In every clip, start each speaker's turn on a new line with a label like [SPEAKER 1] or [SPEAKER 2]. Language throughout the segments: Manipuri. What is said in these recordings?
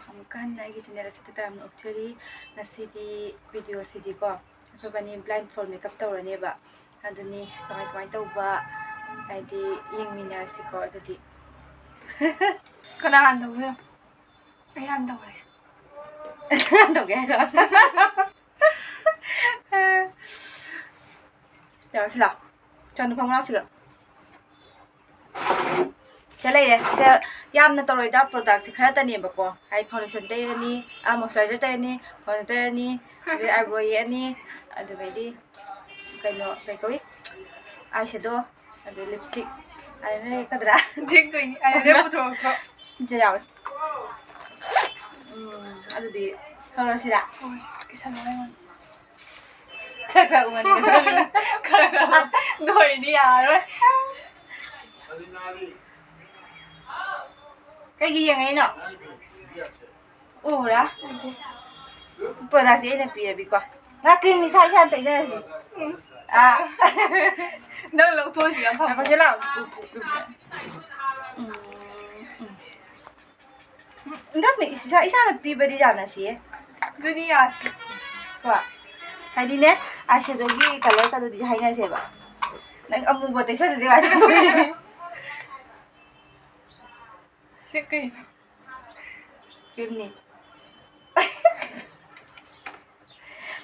[SPEAKER 1] ꯑꯃꯨꯛꯀ ꯍꯟꯅ ꯑꯩꯒꯤ ꯆꯦꯅꯦꯜ ꯑꯁꯤꯗ ꯇꯔꯥꯝꯅ ꯑꯣꯛꯆꯔꯤ ꯉꯁꯤꯗꯤ ꯚꯤꯗꯤꯑꯣꯁꯤꯗꯤꯀꯣ ꯑꯩꯈꯣꯏꯕꯥꯅꯤ ꯕ꯭ꯂꯥꯏꯟ ꯐꯣꯜ ꯃꯦꯀꯞ ꯇꯧꯔꯅꯦꯕ ꯑꯗꯨꯅꯤ ꯀꯃꯥꯏ ꯇꯧꯕ ꯍꯥꯏꯗꯤ ꯌꯦꯡꯃꯤꯟꯅꯔꯁꯤꯀꯣ ꯑꯗꯨꯗꯤ
[SPEAKER 2] ꯀꯅꯥ ꯍꯥꯟꯅ ꯇꯧꯗꯣꯏꯅꯣ? ꯑꯩ ꯍꯥꯟꯅ ꯇꯧꯔꯦ.
[SPEAKER 1] ꯇꯧꯒꯦ ꯍꯥꯏꯔꯣ? ꯇꯧꯔꯁꯤ ꯂꯥꯛꯑꯣ. ꯆꯟꯗ ꯐꯝ ꯂꯥꯛꯁꯤꯒ. ꯁꯤ ꯂꯩꯔꯦ. ꯁꯦ ꯌꯥꯝꯅ ꯇꯧꯔꯣꯏꯗ ꯄ꯭ꯔꯣꯗꯛꯁꯦ ꯈꯔꯇꯅꯦꯕꯀꯣ. ꯍꯥꯏꯗꯤ ꯐꯥꯎꯟꯗꯦꯁꯟ ꯇꯩꯔꯅꯤ, ꯃꯣꯏꯁꯆꯔꯥꯏꯖꯔ ꯇꯩꯔꯅꯤ, ꯐꯥꯎꯟꯗꯦꯁꯟ ꯇꯩꯔꯅꯤ, ꯑꯗꯩ ꯑꯥꯏꯕ꯭ꯔꯣ ꯌꯦꯛꯑꯅꯤ, ꯑꯗꯨꯗꯩꯗꯤ ꯀꯩꯅꯣ ꯀꯩ ꯀꯧꯏ? ꯑꯥꯏ ꯁꯦꯗꯣ, ꯑꯗꯩ ꯂꯤꯞꯁꯇꯤꯛ. ꯑꯥꯏꯂꯥꯏꯅꯔ ꯌꯦꯛꯀꯗ꯭ꯔꯥ?
[SPEAKER 2] ꯌꯦꯛꯇꯣꯏꯅꯤ. ꯑꯥꯏꯂꯥꯏꯅꯔ ꯄꯨꯊꯣꯔꯛꯇ꯭ꯔꯣ?
[SPEAKER 1] ꯁꯤ ꯌꯥꯎꯋꯦ. ꯑꯗꯨꯗꯤ ꯍꯧꯔꯁꯤꯔꯥ?
[SPEAKER 2] ꯍꯧꯔꯁꯤ. ꯀꯤꯁꯜꯂꯣ ꯑꯩꯉꯣꯟꯗ.
[SPEAKER 1] ꯈꯔ ꯎꯍꯟꯒꯗꯕꯅꯤ.
[SPEAKER 2] ꯈꯔ ꯅꯣꯏꯗꯤ ꯌꯥꯔꯔꯣꯏ.
[SPEAKER 1] ꯀꯩꯒꯤ ꯌꯦꯡꯉꯛꯏꯅꯣ? ꯎꯕ꯭ꯔꯥ? ꯄ꯭ꯔꯣꯗꯛꯇꯤ ꯑꯩꯅ ꯄꯤꯔꯕꯤꯀꯣ. ꯀ꯭ꯔꯤꯝ ꯏꯁꯥꯅ ꯇꯩꯖꯔꯁꯤ.
[SPEAKER 2] ꯅꯪ ꯂꯧꯊꯣꯛꯑꯁꯤ ꯌꯥꯝ ꯐꯕ.
[SPEAKER 1] ꯉꯥꯏꯈꯣ ꯁꯤ ꯂꯥꯎ. ꯏꯁꯥꯅ ꯄꯤꯕꯗꯤ ꯌꯥꯅꯁꯤꯌꯦ.
[SPEAKER 2] ꯑꯗꯨꯗꯤ ꯌꯥꯁꯤ.
[SPEAKER 1] ꯀꯣ ꯍꯥꯏꯗꯤꯅꯦ ꯑꯥꯏꯁꯦꯗꯣꯒꯤ ꯀꯂꯔꯗꯨꯗꯤ ꯍꯥꯏꯅꯁꯦꯕ. ꯅꯪ ꯑꯃꯨꯕ ꯇꯩꯁꯜꯂꯗꯤ ꯋꯥꯏ.
[SPEAKER 2] ꯁꯤ ꯀꯩꯅꯣ?
[SPEAKER 1] ꯀ꯭ꯔꯤꯝꯅꯤ.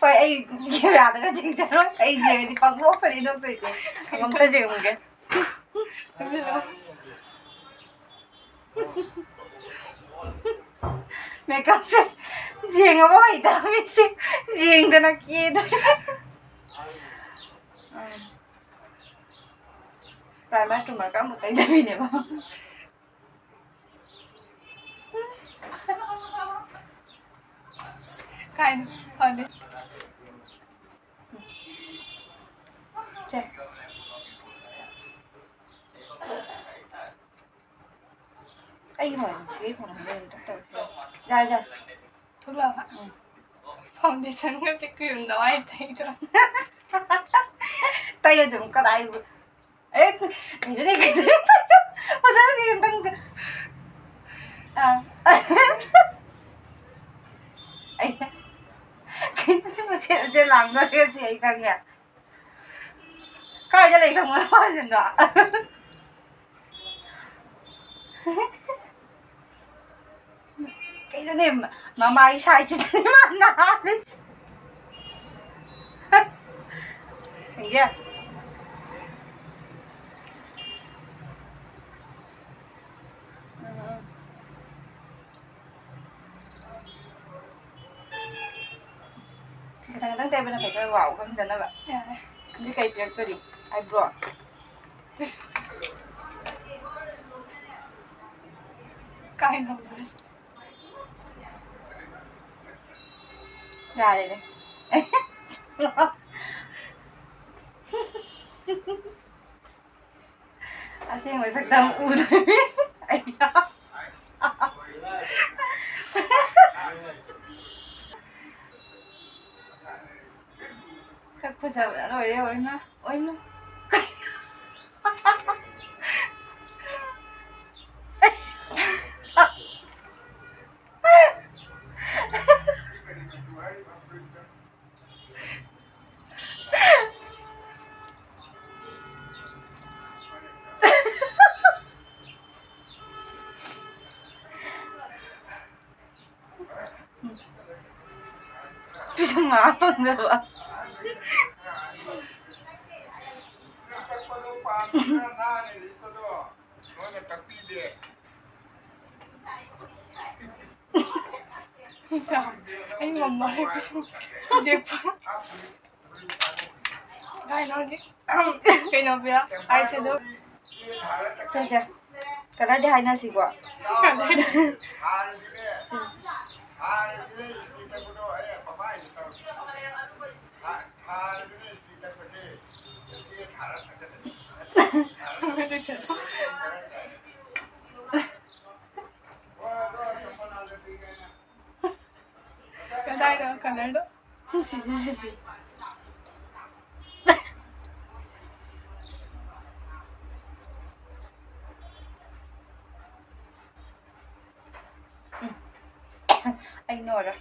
[SPEAKER 1] ꯍꯣꯏ ꯑꯩ ꯀꯦꯃꯦꯔꯥꯗꯒ ꯆꯤꯡꯖꯔꯣꯏ. ꯑꯩ ꯌꯦꯡꯉꯗꯤ ꯄꯪꯅꯣꯛꯇꯅꯤ ꯅꯣꯛꯇꯣꯏꯁꯦ. ꯑꯃꯨꯛꯇ ꯌꯦꯡꯉꯨꯒꯦ. ꯃꯦꯀꯞꯁꯦ ꯌꯦꯡꯉꯕ ꯍꯩꯇꯕ ꯃꯤꯁꯦ ꯌꯦꯡꯗꯅ ꯀꯦꯗꯣꯏꯅꯦ. ꯄ꯭ꯔꯥꯏꯃꯔ ꯇꯨꯃꯔꯒ ꯑꯃꯨꯛ ꯇꯩꯗꯕꯤꯅꯦꯕ.
[SPEAKER 2] ꯀꯥꯏꯅ ꯐꯅꯤ.
[SPEAKER 1] ꯁꯦ. ꯑꯩꯒꯤ ꯐꯣꯟꯁꯤꯒꯤ ꯐꯣꯟ ꯌꯥꯔꯦ.
[SPEAKER 2] ꯊꯣꯛꯂꯛꯑꯕ? ꯐꯥꯎꯟꯗꯦꯁꯟꯒꯁꯦ ꯀ꯭ꯔꯤꯝꯗ ꯋꯥꯏ ꯇꯩꯗ꯭ꯔꯣ?
[SPEAKER 1] ꯇꯩ ꯑꯗꯨꯝ ꯀꯗꯥꯏꯕꯨ. ꯐꯖꯅꯗꯤ ꯑꯝꯇꯪ. ꯀꯩꯅꯣ ꯃꯆꯦꯠ ꯂꯥꯡꯗꯣꯔꯦꯁꯤ ꯑꯩ ꯈꯪꯉꯦ. ꯀꯥꯏꯗ ꯂꯩ ꯈꯪꯕ꯭ꯔꯣ ꯐꯥꯎꯟꯗꯦꯁꯟꯗꯣ? ꯀꯩꯅꯣꯅꯦ ꯃꯃꯥꯏ ꯁꯥꯏꯖꯁꯤꯗꯅꯦ ꯃꯥ ꯅꯥꯜꯂꯤꯁꯦ. ꯈꯪꯒꯦ. ꯈꯤꯇꯪ ꯇꯩꯕꯅ ꯐꯩ ꯈꯔ ꯋꯥꯎ ꯈꯪꯗꯅꯕ.
[SPEAKER 2] ꯌꯥꯔꯦ.
[SPEAKER 1] ꯑꯗꯨ ꯀꯩ ꯄꯤꯔꯛꯇꯣꯔꯤ? ꯑꯥꯏꯕ꯭ꯔꯣ.
[SPEAKER 2] ꯀꯥꯏꯅ
[SPEAKER 1] ꯌꯥꯔꯦꯅꯦ. ꯑꯁꯦꯡꯕ ꯁꯛꯇꯝ ꯎꯗꯣꯏꯅꯤ. ꯁꯛ ꯐꯖꯕꯅ ꯂꯣꯏꯔꯦ. ꯑꯣꯏꯃꯥ ꯑꯣꯏꯃꯥ. ꯄꯤꯁꯨꯝ ꯐꯪꯗꯕ.
[SPEAKER 2] ꯑꯩ ꯉꯝꯃꯔꯣꯏ ꯄꯤꯁꯨꯝ ꯌꯦꯛꯄ. ꯀꯩꯅꯣ ꯄꯤꯔꯣ? ꯑꯥꯏ ꯁꯦꯗꯣ.
[SPEAKER 1] ꯁꯦ. ꯀꯂꯔꯗꯤ ꯍꯥꯏꯅꯁꯤꯀꯣ.
[SPEAKER 2] ꯀꯗꯥꯏꯗ ꯀꯂꯔꯗꯣ?
[SPEAKER 1] ignore.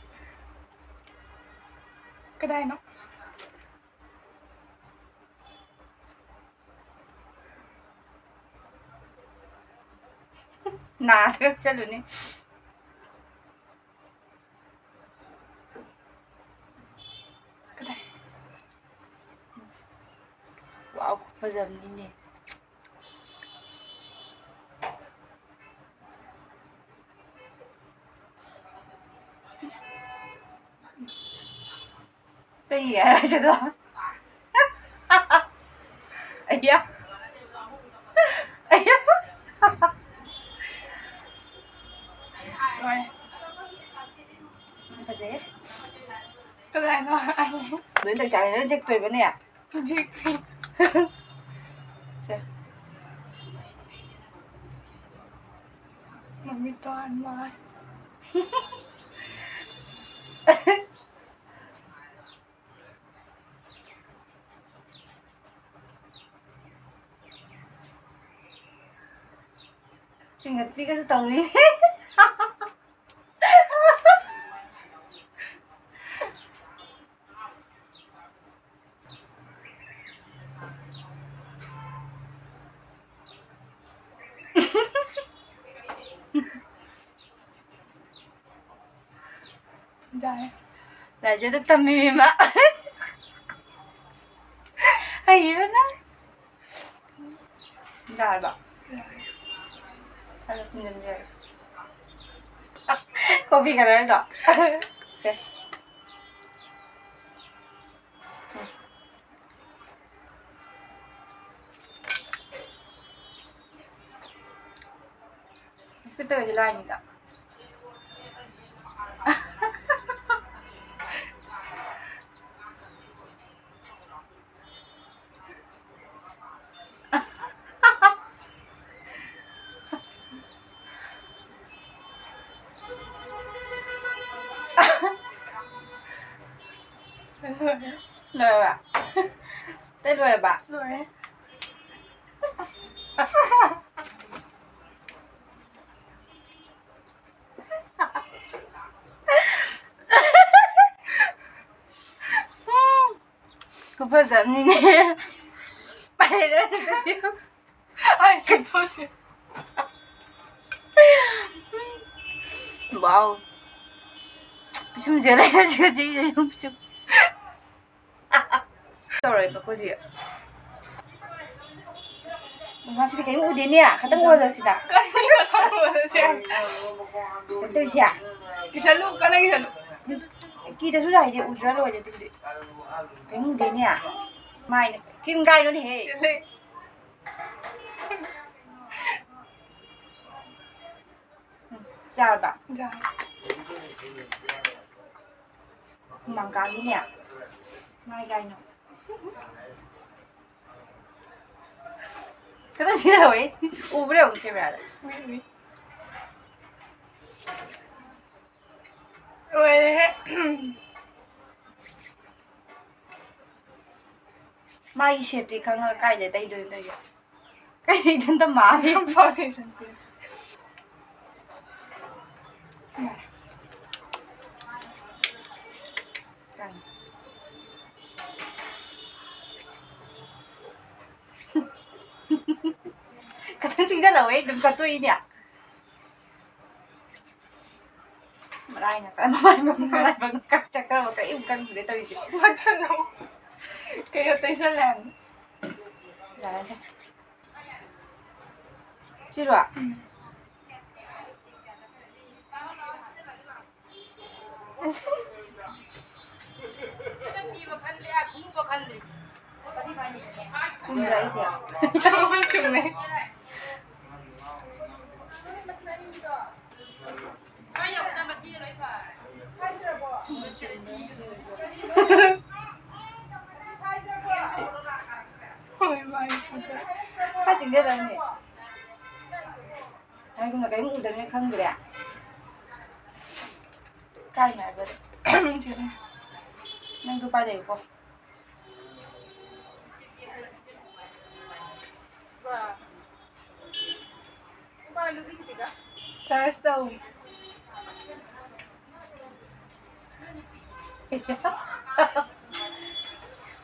[SPEAKER 2] Kadaino.
[SPEAKER 1] Nah, chalo ni.
[SPEAKER 2] Kadai.
[SPEAKER 1] Wow, fazamni ne. Cái gì vậy sao đó? Ấy da. Ấy da.
[SPEAKER 2] Rồi.
[SPEAKER 1] Cái gì?
[SPEAKER 2] Kadaino. Anh.
[SPEAKER 1] Đến từ sáng đến check tuổi vấn nè.
[SPEAKER 2] Jigpi.
[SPEAKER 1] Xem.
[SPEAKER 2] Mami toàn mà.
[SPEAKER 1] Ingat pi ka sa taong ni.
[SPEAKER 2] Dài.
[SPEAKER 1] Là cho tôi tâm mi mà. Hay gì đó. Dài bảo. Hello, nhìn rồi. Coffee ka na đó. Xem. Gusto ko nila nito.
[SPEAKER 2] Rồi.
[SPEAKER 1] Lời à? Tên lời bạn.
[SPEAKER 2] Rồi.
[SPEAKER 1] Cô bao giờ nhìn nè. Bài đó thì có gì không?
[SPEAKER 2] Ai chẳng có gì.
[SPEAKER 1] Wow. Почему делаешь это? Почему? Rồi mà cô gì ạ? Nó sẽ cái mũ đến nè, khá tăng ngồi rồi chị nào.
[SPEAKER 2] Cái gì mà không vừa xem.
[SPEAKER 1] Cái tôi xả.
[SPEAKER 2] Kisa lu ka na kisa lu.
[SPEAKER 1] Kỳ ta suốt dài thì ủ ra rồi thì cái mũ đến nè. Mai này, kim gai nó thế.
[SPEAKER 2] Chile.
[SPEAKER 1] Chào bạn.
[SPEAKER 2] Dài.
[SPEAKER 1] Mang cá đi nè. Mai gai nó. Cái đó gì rồi? Ủ bữa đâu cái mẹ đấy.
[SPEAKER 2] Ui ui. Ui.
[SPEAKER 1] Mai xếp thì không cái để tay đôi đây. Cái gì thân tâm má đi.
[SPEAKER 2] Không phải thì chẳng tiền. Này.
[SPEAKER 1] Căng. Cái thằng chính rất là ấy, đừng có tôi nhỉ. Mà đây nè, cái mà vẫn cắt chắc cái một cái im căng để tôi gì.
[SPEAKER 2] Mất chân đâu. Cái yêu tay sẽ làm.
[SPEAKER 1] Là đây. Chưa được ạ?
[SPEAKER 2] Ừ.
[SPEAKER 1] Chưa đấy gì ạ?
[SPEAKER 2] Chẳng phải chừng này. Ôi mày.
[SPEAKER 1] Cái chính đây là gì? Đây cũng là cái mũ tấn này không rồi ạ. Cái này vậy.
[SPEAKER 2] Chị này.
[SPEAKER 1] Nên tôi bay đều không?
[SPEAKER 2] Charles daw.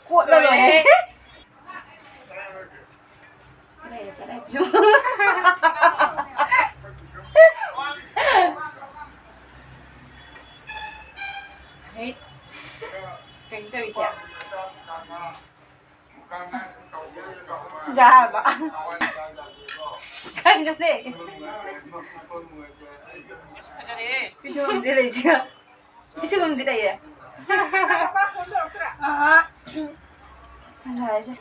[SPEAKER 1] โคตรเลยใช่ได้พี่เฮ้ยเก่งจังเลยจ้าบ้ากันจังเลยพี่ชมดีเลยจ้ะพี่ชมดีเลยอะไรจ้ะ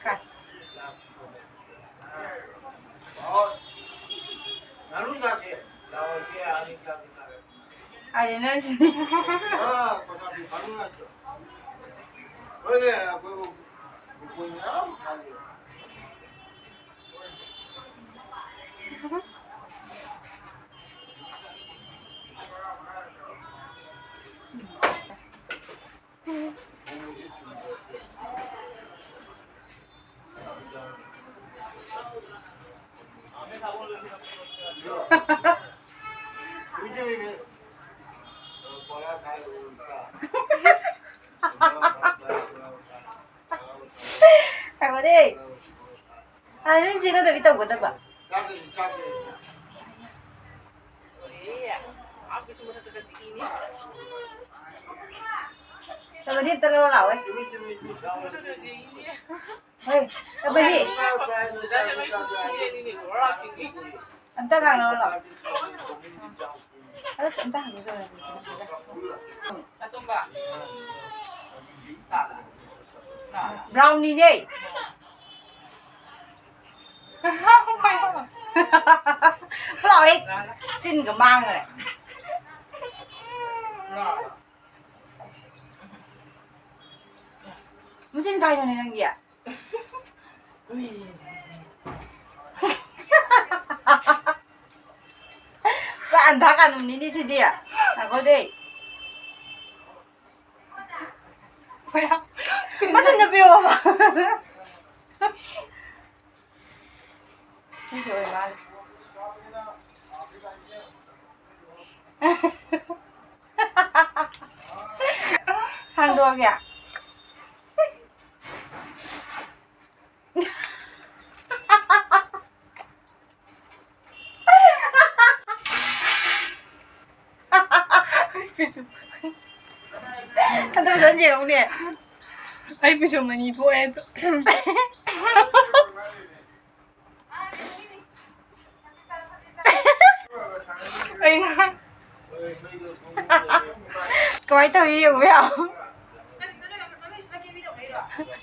[SPEAKER 1] ค่ะอะไรนั่นสิเอาดิอะไรนี่จริงก็แต่พี่ตกกันแต่แบบแต่วันนี้ตะโลเหล่าเว้ยเฮ้ยแต่วันนี้อันตรายเราเหรออันตรายเราเลยบราวนี่เนี่ยเราเองจิ้นกับมังเลยไม่จิ้นใครเลยนั่งเหี้ยก็อันทักอันนี้นี่สิเดียนะก็ได้มาจิ้นจะไปรู้ป่ะไม่สวยมากทางดวงเนี่ย他都很解红脸。
[SPEAKER 2] 哎，不行嘛，你多爱的。哎那，
[SPEAKER 1] 各位同学有没有？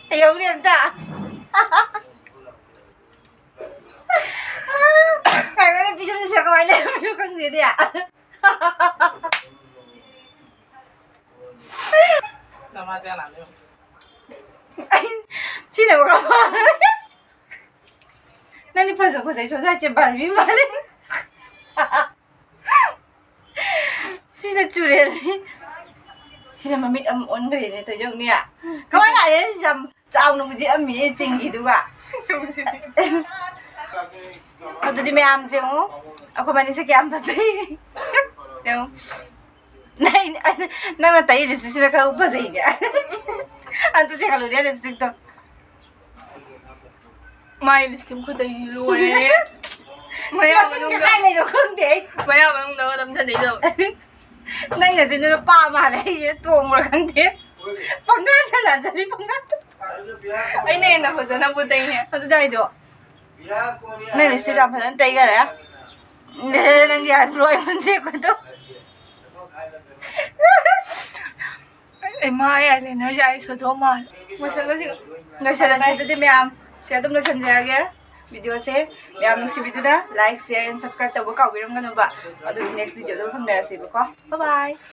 [SPEAKER 1] 有脸大。cái này ví dụ như sẽ gọi lên ví dụ con gì đi ạ?
[SPEAKER 2] làm sao ra làm được?
[SPEAKER 1] Anh chị nào có mà? Nên đi phân số cho ra trên bàn phím mà đi. Xin ra chủ đề đi. Xin là mà mít âm ổn cái này tới giờ nè. Các bạn lại đấy làm chào nó một chị âm mỹ trình gì đúng ạ? Di may am siya ako man isa kaya pasay. No. Nang natay ni sila ka pasay niya. Anto siya kalau dia lipstick to.
[SPEAKER 2] mai listim ko tayo luwe.
[SPEAKER 1] Maya ba nung kaya lay kung di.
[SPEAKER 2] Maya ba nung daw dam sa dito?
[SPEAKER 1] Nang nga sino pa ma lay tuong mo kang di. Panggan na lang sa di panggan.
[SPEAKER 2] Ay na ako sa nabutay niya.
[SPEAKER 1] Ano dahil do? Nang listim lang pa nang tayo ka na. Nang yan luwa yung siya ko to.
[SPEAKER 2] Ay maya le na siya iso to mal. Masala siya.
[SPEAKER 1] Nasala siya to ma'am siya तुम लोग समझा गया वीडियो से मैम लोग सी वीडियो ना लाइक शेयर एंड सब्सक्राइब तब का विरम का नंबर और नेक्स्ट वीडियो तो फंगना से बको बाय बाय